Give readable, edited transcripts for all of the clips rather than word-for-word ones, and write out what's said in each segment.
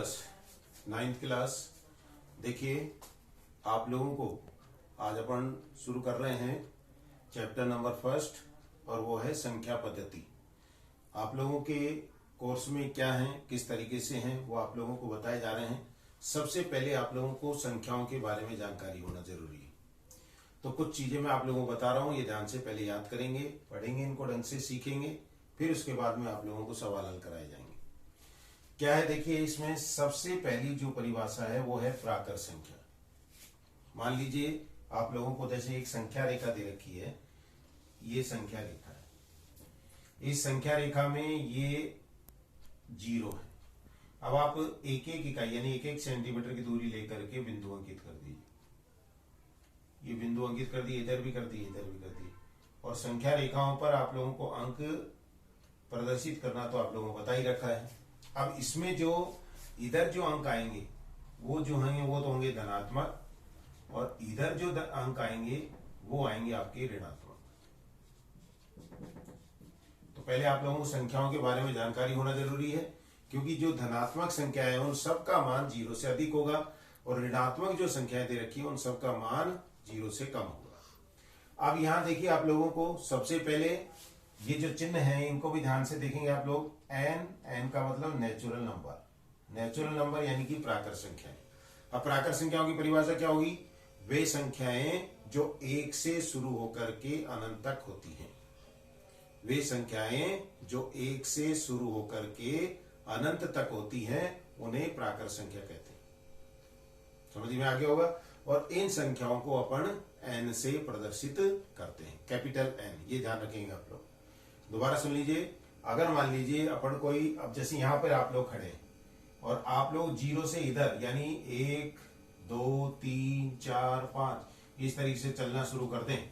Plus 9th class. देखिए आप लोगों को आज अपन शुरू कर रहे हैं चैप्टर नंबर फर्स्ट, और वो है संख्या पद्धति। आप लोगों के कोर्स में क्या है, किस तरीके से हैं, वो आप लोगों को बताए जा रहे हैं। सबसे पहले आप लोगों को संख्याओं के बारे में जानकारी होना जरूरी है। तो कुछ चीजें मैं आप लोगों को बता रहा हूं, ये ध्यान से पहले याद करेंगे, पढ़ेंगे, इनको ढंग से सीखेंगे, फिर उसके बाद में आप लोगों को सवाल हल कराए जाएंगे। क्या है, देखिए इसमें सबसे पहली जो परिभाषा है वो है प्राकृत संख्या। मान लीजिए आप लोगों को जैसे एक संख्या रेखा दे रखी है, ये संख्या रेखा है। इस संख्या रेखा में ये 0 है। अब आप एक एक इकाई यानी 1-1 सेंटीमीटर की दूरी लेकर के बिंदु अंकित कर दीजिए। ये बिंदु अंकित कर दिए, इधर भी कर दिए, इधर भी कर दिए। और संख्या रेखाओं पर आप लोगों को अंक प्रदर्शित करना तो आप लोगों को बता ही रखा है। अब इसमें जो इधर जो अंक आएंगे वो जो होंगे वो तो होंगे धनात्मक, और इधर जो अंक आएंगे वो आएंगे आपके ऋणात्मक। तो पहले आप लोगों को संख्याओं के बारे में जानकारी होना जरूरी है, क्योंकि जो धनात्मक संख्या है उन सबका मान 0 से अधिक होगा, और ऋणात्मक जो संख्याएं दे रखी है उन सबका मान 0 से कम होगा। अब यहां देखिए आप लोगों को सबसे पहले ये जो चिन्ह है इनको भी ध्यान से देखेंगे आप लोग। n का मतलब नेचुरल नंबर, नेचुरल नंबर यानी कि प्राकृत संख्याएं। अब प्राकृत संख्याओं की परिभाषा क्या होगी? वे संख्याएं जो 1 से शुरू होकर के अनंत तक होती हैं। वे संख्याएं जो 1 से शुरू होकर के अनंत तक होती हैं उन्हें प्राकृत संख्या कहते हैं। समझ में आ गया होगा। और इन संख्याओं को अपन n से प्रदर्शित करते हैं, कैपिटल N। ये ध्यान रखेंगे आप लोग। दोबारा सुन लीजिए। अगर मान लीजिए अपन कोई, अब जैसे यहां पर आप लोग खड़े हैं और आप लोग 0 से इधर यानी 1 2 3 4 5 इस तरीके से चलना शुरू कर दें,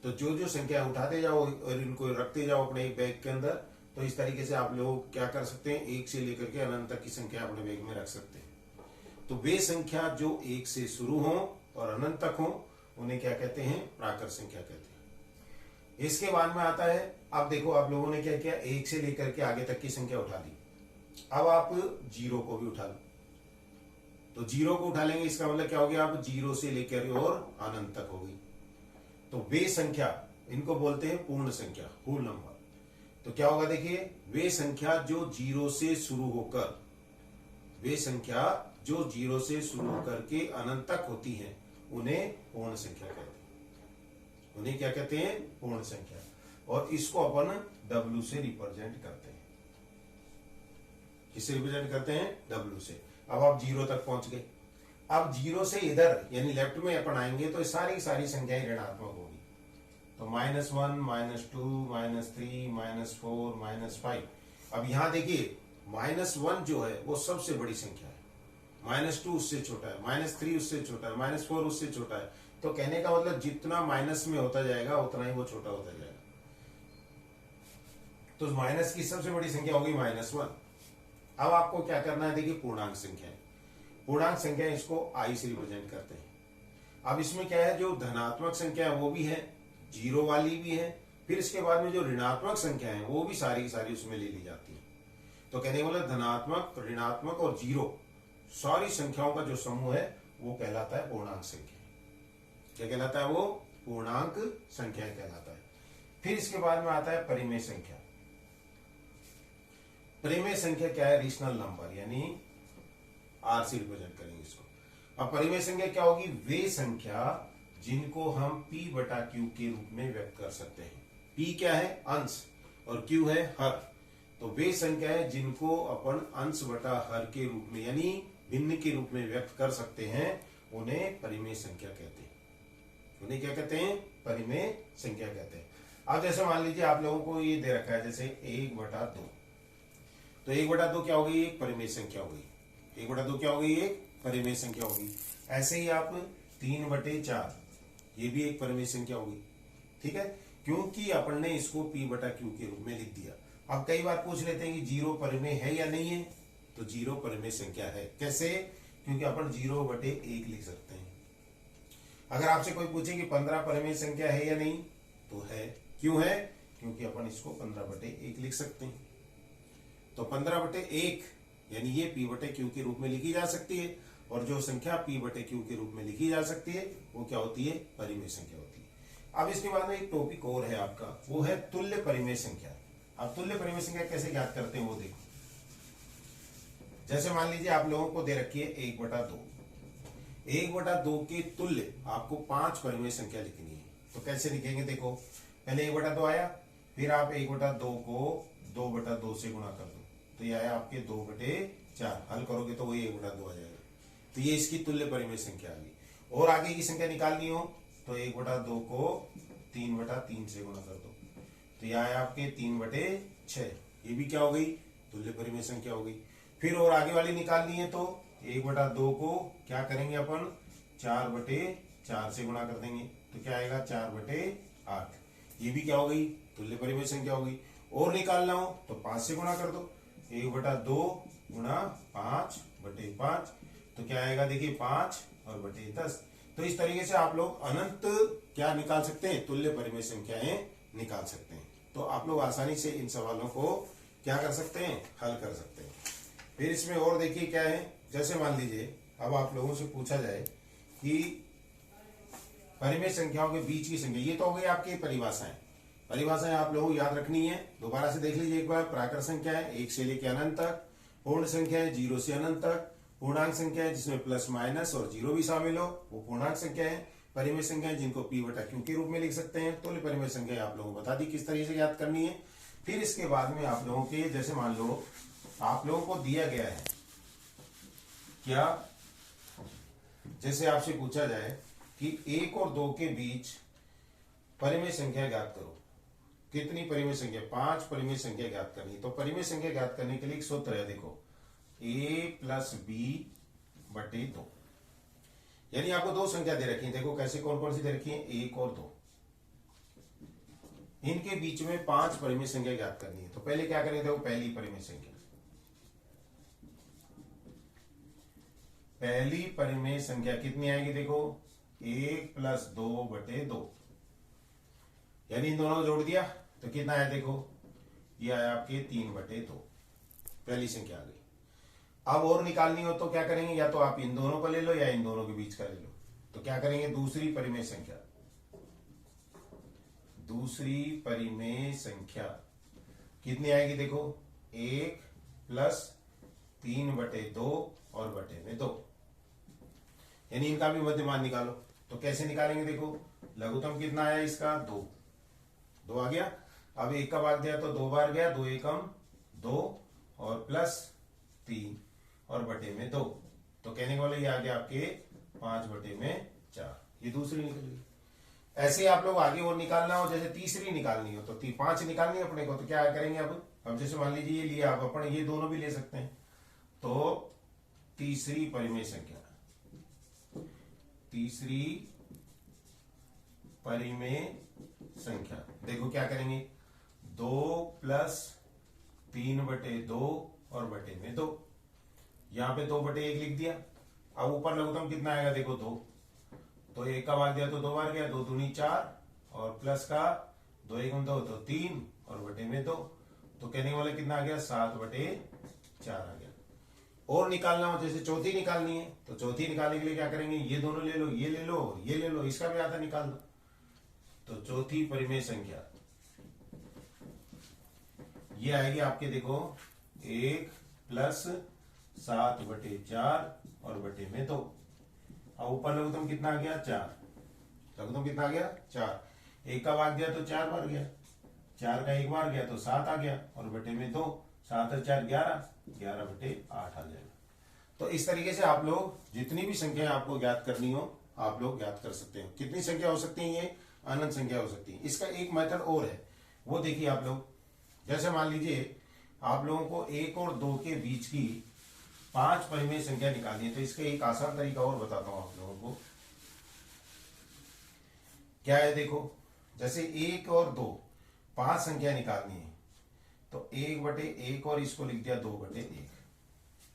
तो जो जो संख्या उठाते जाओ और इनको रखते जाओ अपने एक बैग के अंदर, तो इस तरीके से आप लोग क्या कर सकते हैं, 1 से लेकर के अनंत तक की संख्या अपने बैग में रख सकते हैं। तो वे संख्या जो 1 से शुरू हो और अनंत तक हो उन्हें क्या कहते हैं? प्राकृत संख्या कहते हैं। इसके बाद में आता है, अब देखो आप लोगों ने क्या किया, 1 से लेकर के आगे तक की संख्या उठा ली। अब आप 0 को भी उठा लो। तो 0 को उठा लेंगे, इसका मतलब क्या हो गया, आप 0 से लेकर और अनंत तक हो गई। तो वे संख्या, इनको बोलते हैं पूर्ण संख्या, होल नंबर। तो क्या होगा, देखिए वे संख्या जो 0 से शुरू होकर, वे संख्या जो 0 से शुरू होकर के अनंत तक होती हैं उन्हें पूर्ण संख्या कहते हैं। उन्हें क्या कहते हैं? पूर्ण संख्या। और इसको अपन W से रिप्रेजेंट करते हैं। किससे रिप्रेजेंट करते हैं? W से। अब आप 0 तक पहुंच गए। अब 0 से इधर यानी लेफ्ट में अपन आएंगे तो सारी संख्याएं ऋणात्मक होगी। तो -1 -2 -3 -4 -5। अब यहां देखिए -1 जो है वो सबसे बड़ी संख्या है, -2 उससे छोटा है, -3 उससे छोटा है, -4 उससे छोटा है। तो कहने का मतलब जितना माइनस में होता जाएगा उतना ही वो छोटा होता जाएगा। तो माइनस की सबसे बड़ी संख्या होगी -1। अब आपको क्या करना है, देखिए पूर्णांक संख्या, पूर्णांक संख्या इसको I से रिप्रेजेंट करते हैं। अब इसमें क्या है, जो धनात्मक संख्या है वो भी है, 0 वाली भी है, फिर इसके बाद में जो ऋणात्मक संख्या है वो भी सारी उसमें ले ली जाती है। तो कहने का मतलब धनात्मक, ऋणात्मक और 0 सारी संख्याओं का जो समूह है वो कहलाता है पूर्णांक संख्या। क्या कहलाता है? वो पूर्णांक संख्या कहलाता है। फिर इसके बाद में आता है परिमेय संख्या। परिमेय संख्या क्या है? रेशनल नंबर, यानी R से रिप्रेजेंट करेंगे इसको। अब परिमेय संख्या क्या होगी? वे संख्या जिनको हम P/Q के रूप में व्यक्त कर सकते हैं। P क्या है? अंश, और Q है हर। तो वे संख्या है जिनको अपन अंश बटा हर के रूप में यानी भिन्न के रूप में व्यक्त कर सकते हैं, उन्हें परिमेय संख्या कहते हैं। उन्हें क्या कहते हैं? परिमेय संख्या कहते हैं। अब जैसे मान लीजिए आप लोगों को ये दे रखा है जैसे 1/2, तो 1/2 क्या होगी? एक परिमेय संख्या होगी। 1/2 क्या होगी? एक परिमेय संख्या होगी। ऐसे ही आप 3/4, ये भी एक परिमेय संख्या होगी। ठीक है, क्योंकि अपन ने इसको P/Q के रूप में लिख दिया। अब कई बार पूछ लेते हैं कि 0 परिमेय है या नहीं है, तो 0 परिमेय संख्या है। कैसे? क्योंकि अपन 0/1 लिख सकते हैं। अगर आपसे कोई पूछे कि 15 परिमेय संख्या है या नहीं, तो है। क्यों है? क्योंकि अपन इसको 15/1 लिख सकते हैं। तो 15/1 यानी ये p बटे q के रूप में लिखी जा सकती है, और जो संख्या p बटे q के रूप में लिखी जा सकती है वो क्या होती है, परिमेय संख्या होती है। अब इसके बाद में एक टॉपिक और है आपका, वो है तुल्य परिमेय संख्या। अब तुल्य परिमेय संख्या कैसे ज्ञात करते हैं वो देखो। जैसे मान लीजिए आप लोगों को दे रखी है 1/2, 1/2 के तुल्य आपको 5 परिमेय संख्या लिखनी है। तो कैसे लिखेंगे, देखो पहले 1/2 आया, फिर आप 1/2 को 2/2 से गुणा कर दो, तो ये आया आपके 2/4, हल करोगे तो वही 1/2 आ जाएगा। तो ये इसकी तुल्य परिमेय संख्या आ गई। और आगे की संख्या निकालनी हो तो 1/2 को 3/3 से गुणा कर दो, तो यह आया आपके 3/6, ये भी क्या हो गई, तुल्य परिमेय संख्या हो गई। फिर और आगे वाली निकालनी है तो 1/2 को क्या करेंगे अपन, 4/4 से गुणा कर देंगे, तो क्या आएगा 4/8, ये भी क्या हो गई, तुल्य परिमेय संख्या हो गई। और निकालना हो तो 5 से गुणा कर दो, 1/2 गुणा 5/5, तो क्या आएगा, देखिए 5 और बटे 10। तो इस तरीके से आप लोग अनंत क्या निकाल सकते हैं, तुल्य परिमेय संख्याएं निकाल सकते हैं। तो आप लोग आसानी से इन सवालों को क्या कर सकते हैं, हल कर सकते हैं। फिर इसमें और देखिए क्या है, जैसे मान लीजिए अब आप लोगों से पूछा जाए कि परिमेय संख्याओं के बीच की संख्या, ये तो हो गई आपकी परिभाषाएं आप लोगों को याद रखनी है। दोबारा से देख लीजिए एक बार। प्राकृत संख्या है 1 से लेकर अनंत तक, पूर्ण संख्या है 0 से अनंत तक, पूर्णांक संख्या है जिसमें प्लस माइनस और 0 भी शामिल हो वो पूर्णांक संख्या है, परिमेय संख्या है जिनको p बटा q के रूप में लिख सकते हैं। तुल्य परिमेय संख्या आप लोगों को बता दी किस तरीके से याद करनी है। फिर इसके बाद में आप लोगों के, जैसे मान लो आप लोगों को दिया गया है क्या, जैसे आपसे पूछा जाए कि 1 और 2 के बीच परिमेय संख्या ज्ञात करो। कितनी परिमेय संख्या, 5 परिमेय संख्या ज्ञात करनी। तो परिमेय संख्या ज्ञात करने के लिए एक सूत्र है, देखो a + b/2। यानी आपको दो संख्या दे रखी है, देखो कैसे कौन कौन सी दे रखी है, 1 और 2, इनके बीच में 5 परिमेय संख्या ज्ञात करनी है। तो पहले क्या करेंगे, देखो पहली परिमेय संख्या, पहली परिमेय संख्या कितनी आएगी, देखो 1 + 2/2, यानी इन दोनों को जोड़ दिया तो कितना आया, देखो ये आया आपके 3/2, पहली संख्या आ गई। अब और निकालनी हो तो क्या करेंगे, या तो आप इन दोनों को ले लो या इन दोनों के बीच का ले लो। तो क्या करेंगे, दूसरी परिमेय संख्या, दूसरी परिमेय संख्या कितनी आएगी, देखो 1 + 3/2 और बटे में 2, यानी इनका भी मध्यमान निकालो। तो कैसे निकालेंगे, देखो लघुत्तम कितना आया इसका, 2 आ गया। अब 1 का भाग दिया तो 2 बार गया, 2 एकम 2 और +3 और बटे में 2, तो कहने वाले ये आ गया आपके 5/4, ये दूसरी निकल गई। ऐसे आप लोग आगे और निकालना हो, जैसे तीसरी निकालनी हो तो 5 निकालनी है अपने को, तो क्या करेंगे अब जैसे मान लीजिए ये लिया, आप अपन ये दोनों भी ले सकते हैं। तो तीसरी परिमेय संख्या, तीसरी परिमेय संख्या देखो क्या करेंगे, 2 + 3/2 और बटे में 2, यहां पे 2/1 लिख दिया। अब ऊपर लघुत्तम कितना आएगा, देखो 2, तो 1 का भाग दिया तो 2 बार गया, 2 दूनी 4 और प्लस का 2 एकम 2 तो 3 और बटे में 2, तो कहने वाला कितना आ गया, 7/4 आ गया। और निकालना हो, जैसे चौथी निकालनी है तो चौथी निकालने के लिए क्या करेंगे, ये दोनों ले लो, ये ले लो, ये ले लो, इसका भी आधा निकाल दो। तो चौथी परिमेय संख्या ये आएगी आपके, देखो 1 + 7/4 और बटे में 2। अब ऊपर लघुत्तम कितना आ गया, 4, लघुत्तम कितना आ गया, 4, 1 का भाग दिया तो 4 बार गया, 4 का 1 बार गया तो 7 आ गया और बटे में 2, 7 और 4 11, 11/8 आ जाएगा। तो इस तरीके से आप लोग जितनी भी संख्या आपको ज्ञात करनी हो आप लोग ज्ञात कर सकते हैं। कितनी संख्या हो सकती है, ये अनंत संख्या हो सकती है। इसका एक मेथड और है, वो देखिए आप लोग। जैसे मान लीजिए आप लोगों को 1 और 2 के बीच की 5 परिमेय संख्या निकालनी है, तो इसका एक आसान तरीका और बताता हूं आप लोगों को। क्या है, देखो जैसे 1 और 2 5 संख्या निकालनी है, तो 1/1 और इसको लिख दिया 2/1,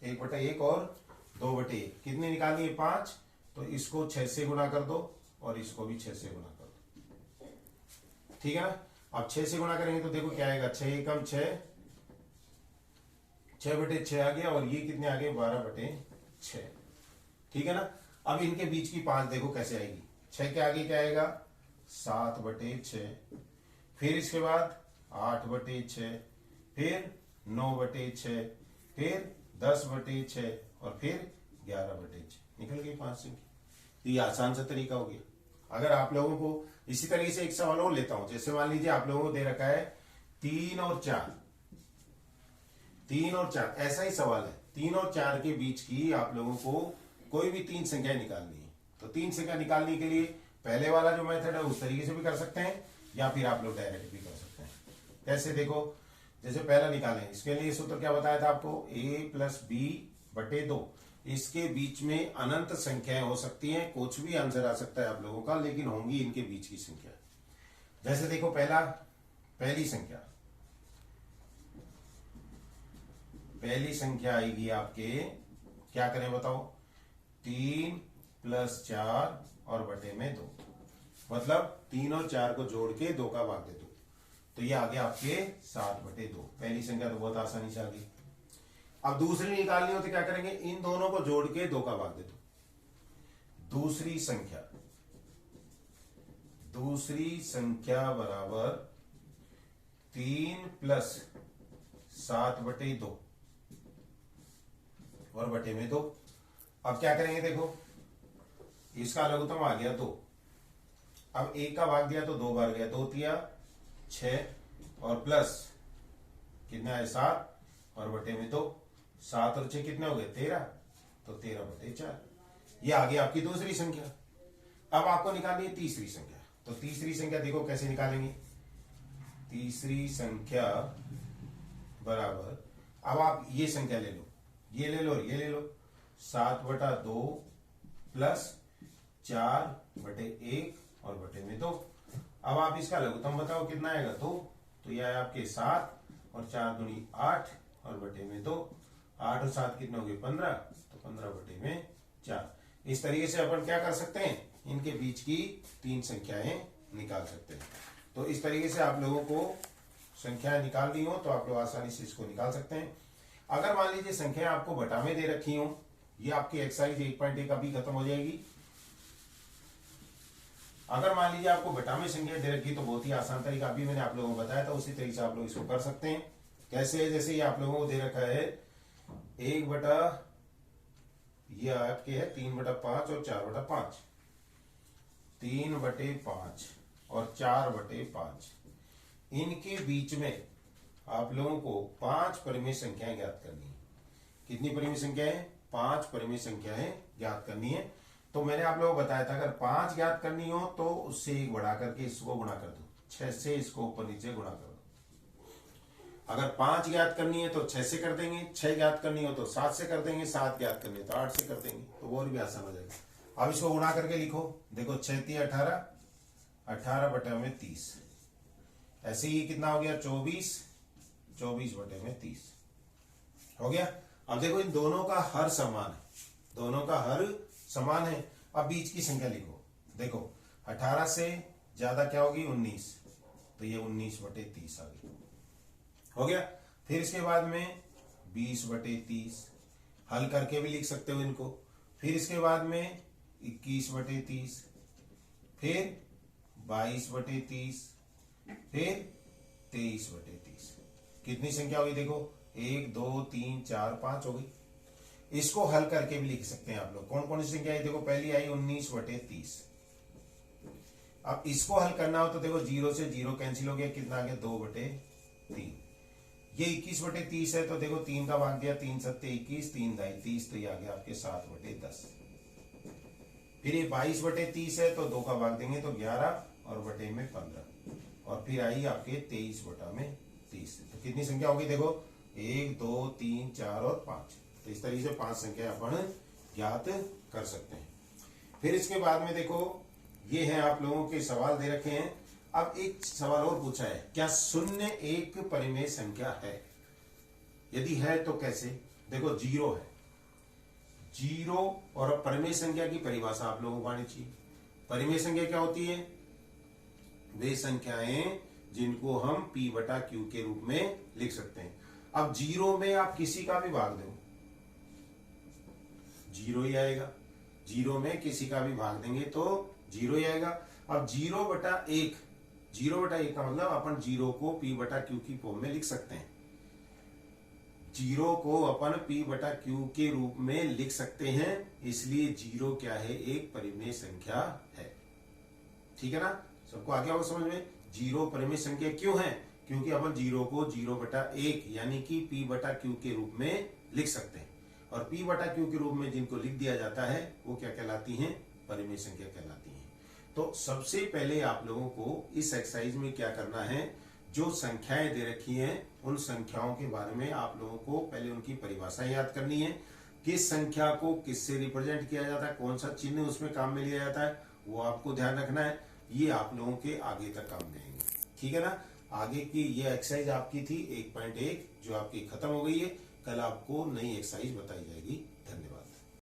1/1 और 2/1, कितनी निकालनी है, 5, तो इसको 6 से गुणा कर दो और इसको भी 6 से गुणा कर दो, ठीक है ना। अब 6 से गुणा करेंगे तो देखो क्या आएगा, 6 एकम 6, 6/6 आ गया और ये कितने आ गए 12/6। ठीक है ना। अब इनके बीच की 5 देखो कैसे आएगी। 6 के आगे क्या आएगा 7/6, फिर इसके बाद 8/6, फिर 9/6, फिर 10/6 और फिर 11/6। निकल गई 5 संख्या। तो ये आसान सा तरीका हो गया। अगर आप लोगों को इसी तरीके से एक सवाल और लेता हूं, जैसे मान लीजिए आप लोगों को दे रखा है 3 और 4, 3 और 4 ऐसा ही सवाल है। 3 और 4 के बीच की आप लोगों को कोई भी 3 संख्याएं निकालनी है। तो 3 संख्या निकालने के लिए पहले वाला जो मेथड है उस तरीके से भी कर सकते हैं, या फिर आप लोग डायरेक्ट भी कर सकते हैं। कैसे देखो, जैसे पहला निकालें, इसके लिए सूत्र क्या बताया था आपको, a + b/2। इसके बीच में अनंत संख्याएं हो सकती हैं, कुछ भी आंसर आ सकता है आप लोगों का, लेकिन होंगी इनके बीच की संख्या। जैसे देखो पहली संख्या आएगी आपके, क्या करें बताओ, 3 + 4 और बटे में 2, मतलब 3 और 4 को जोड़ के 2 का भाग दे दो, तो ये आ गया आपके 7/2। पहली संख्या तो बहुत आसानी से आ गई। अब दूसरी निकालनी हो तो क्या करेंगे, इन दोनों को जोड़ के 2 का भाग दे दो। दूसरी संख्या बराबर 3 + 7/2 और बटे में 2। अब क्या करेंगे, देखो इसका लघुत्तम आ गया 2। अब 1 का भाग दिया तो 2 बार गया, 2 तिया 6 और प्लस कितना है 7 और बटे में 2। 7 और 6 कितने हो गए 13, तो 13/4। ये आ गई आपकी दूसरी संख्या। अब आपको निकालनी है तीसरी संख्या। तो तीसरी संख्या देखो कैसे निकालेंगे। तीसरी संख्या बराबर, अब आप ये संख्या ले लो, ये ले लो और ये ले लो, 7/2 प्लस 4/1 और बटे में 2। अब आप इसका लघुत्तम बताओ कितना आएगा, 2। तो यह है आपके 7 और 4 दूनी 8 और बटे में 2। 8 और 7 कितने हो गए 15, तो 15/4। इस तरीके से अपन क्या कर सकते हैं, इनके बीच की 3 संख्याएं निकाल सकते हैं। तो इस तरीके से आप लोगों को संख्याएं निकालनी हो तो आप लोग आसानी से इसको निकाल सकते हैं। अगर मान लीजिए संख्याएं आपको बटा में दे रखी हो, ये आपकी एक्सरसाइज 1.1 अभी खत्म हो जाएगी। अगर मान लीजिए आपको बटा में संख्या दे रखी तो बहुत ही आसान तरीका अभी मैंने आप लोगों को बताया था, उसी तरीके से आप लोग इसको कर सकते हैं। कैसे, जैसे ये आप लोगों को दे रखा है 1 ये आपके है 3/5 और 4/5, 3/5 और 4/5। इनके बीच में आप लोगों को 5 परिमेय संख्याएं ज्ञात करनी है। कितनी परिमेय संख्याएं, 5 परिमेय संख्याएं ज्ञात करनी है। तो मैंने आप लोगों को बताया था अगर 5 ज्ञात करनी हो तो उससे 1 बढ़ा करके इसको गुणा कर दो, 6 से इसको ऊपर नीचे गुणा कर दो। अगर 5 ज्ञात करनी है तो 6 से कर देंगे, 6 ज्ञात करनी हो तो 7 से कर देंगे, 7 ज्ञात करनी है तो 8 से कर देंगे, तो वो भी आसान हो जाएगा। अब इसको गुणा करके लिखो, देखो 6 × 18, 18/30। ऐसे ही कितना हो गया 24, 24/30 हो गया। अब देखो इन दोनों का हर समान है, दोनों का हर समान है। अब बीच की संख्या लिखो, देखो 18 से ज्यादा क्या होगी 19, तो ये 19/30 आ गई, हो गया। फिर इसके बाद में 20/30 हल करके भी लिख सकते हो इनको। फिर इसके बाद में 21/30, फिर 22/30, फिर 23/30। कितनी संख्या होगी देखो, 1 2 3 4 5 हो गई। इसको हल करके भी लिख सकते हैं आप लोग। कौन कौन सी संख्या आई, देखो पहली आई 19/30। अब इसको हल करना हो तो देखो 0 से 0 कैंसिल हो गया, कितना आ गया 2/3। ये 21/30 है तो देखो 3 का भाग दिया, 3 × 7 = 21, 3 × 2 = 30, तो ये आ गया आपके 7/10। फिर ये 22/30 है तो 2 का भाग देंगे तो 11 और बटे में 15, और फिर आई आपके 23/30। तो कितनी संख्या होगी देखो 1 2 3 4 और 5। तो इस तरीके से 5 संख्या अपन ज्ञात कर सकते हैं। फिर इसके बाद में देखो ये है आप लोगों के सवाल दे रखे हैं। अब एक सवाल और पूछा है, क्या 0 एक परिमेय संख्या है? यदि है तो कैसे? देखो 0 है, 0 और परिमेय संख्या की परिभाषा आप लोगों को आनी चाहिए। परिमेय संख्या क्या होती है? वे संख्याएं जिनको हम P/Q के रूप में लिख सकते हैं। अब जीरो में आप किसी का भी भाग दो, जीरो ही आएगा। जीरो में किसी का भी भाग देंगे तो जीरो ही आएगा। अब 0/1, 0/1 का मतलब अपन जीरो को p/q की फॉर्म में लिख सकते हैं। जीरो को अपन p/q के रूप में लिख सकते हैं, इसलिए जीरो क्या है, एक परिमेय संख्या है। ठीक है ना, सबको आ गया वो समझ में। जीरो परिमेय संख्या क्यों है, क्योंकि अपन जीरो को 0/1 यानी कि p/q के रूप में लिख सकते हैं, और p/q के रूप में जिनको लिख दिया जाता है वो क्या कहलाती हैं, परिमेय संख्या कहलाती हैं। तो सबसे पहले आप लोगों को इस एक्सरसाइज में क्या करना है, जो संख्याएं दे रखी हैं उन संख्याओं के बारे में आप लोगों को पहले उनकी परिभाषा याद करनी है। किस संख्या को किससे रिप्रेजेंट किया जाता है, कौन सा चिन्ह उसमें काम में लिया जाता है, वो आपको ध्यान रखना है। ये आप लोगों के आगे तक काम में आएंगे। ठीक है ना, आगे की ये एक्सरसाइज आपकी थी 1.1 जो आपकी खत्म हो गई है। कल आपको नई एक्सरसाइज बताई जाएगी। धन्यवाद।